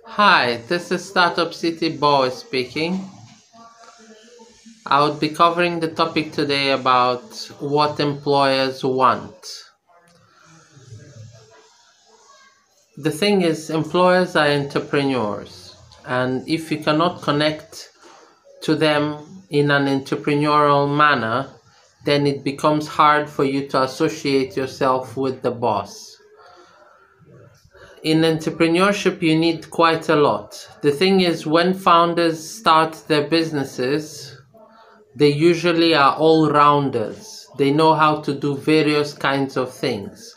Hi, this is Startup City Boy speaking. I would be covering the topic today about what employers want. The thing is, employers are entrepreneurs, and if you cannot connect to them in an entrepreneurial manner, then it becomes hard for you to associate yourself with the boss. In entrepreneurship, you need quite a lot. The thing is, when founders start their businesses, they usually are all rounders. They know how to do various kinds of things.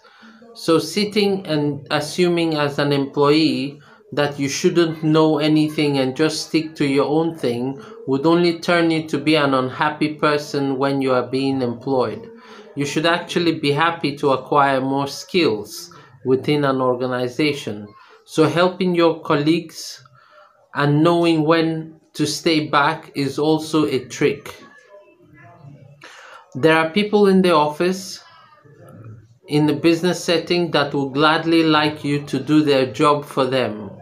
So sitting and assuming as an employee that you shouldn't know anything and just stick to your own thing would only turn you to be an unhappy person when you are being employed. You should actually be happy to acquire more skills within an organization. So helping your colleagues and knowing when to stay back is also a trick. There are people in the office, in the business setting, that will gladly like you to do their job for them.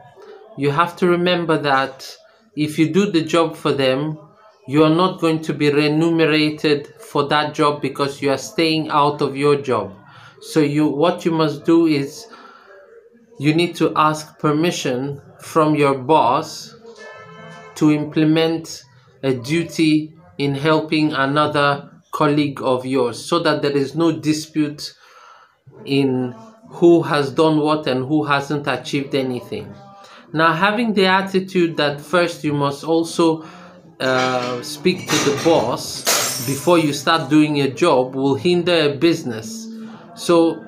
You have to remember that if you do the job for them, you are not going to be remunerated for that job because you are staying out of your job. So what you must do is you need to ask permission from your boss to implement a duty in helping another colleague of yours so that there is no dispute in who has done what and who hasn't achieved anything. Now, having the attitude that first you must also speak to the boss before you start doing a job will hinder a business. So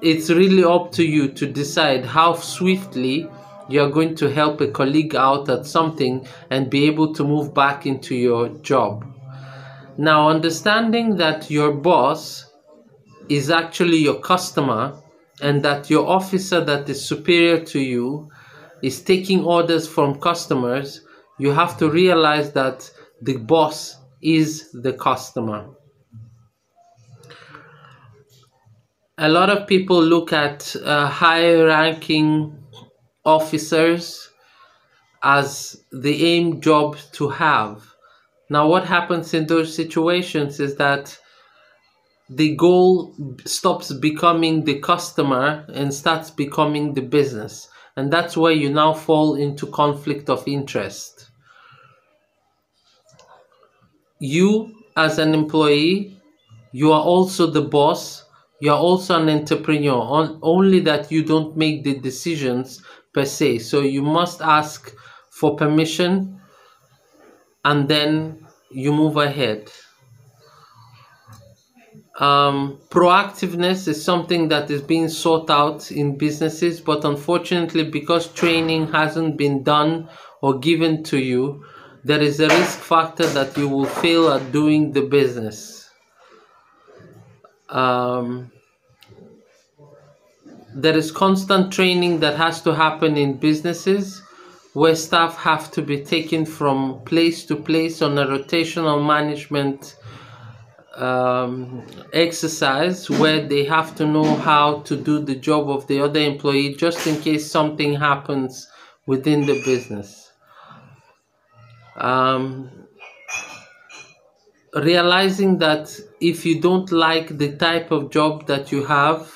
it's really up to you to decide how swiftly you're going to help a colleague out at something and be able to move back into your job. Now, understanding that your boss is actually your customer and that your officer that is superior to you is taking orders from customers, you have to realize that the boss is the customer. A lot of people look at high ranking officers as the aim job to have. Now, what happens in those situations is that the goal stops becoming the customer and starts becoming the business. And that's where you now fall into conflict of interest. You, as an employee, you are also the boss. You are also an entrepreneur, only that you don't make the decisions per se. So you must ask for permission and then you move ahead. Proactiveness is something that is being sought out in businesses, but unfortunately, because training hasn't been done or given to you, there is a risk factor that you will fail at doing the business. There is constant training that has to happen in businesses where staff have to be taken from place to place on a rotational management exercise where they have to know how to do the job of the other employee just in case something happens within the business. Realizing that if you don't like the type of job that you have,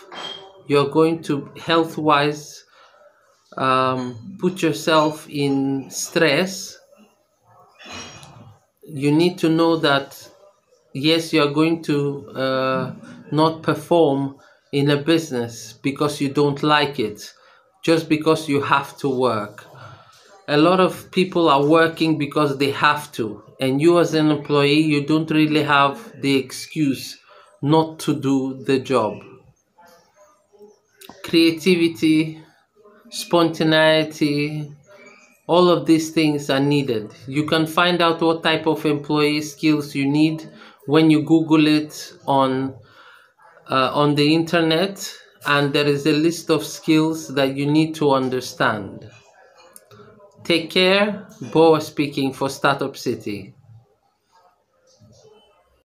you're going to health-wise put yourself in stress. You need to know that yes, you're going to not perform in a business because you don't like it, just because you have to work. A lot of people are working because they have to, and you as an employee, you don't really have the excuse not to do the job. Creativity, spontaneity, all of these things are needed. You can find out what type of employee skills you need when you Google it on the internet, and there is a list of skills that you need to understand. Take care. Boa speaking for Startup City.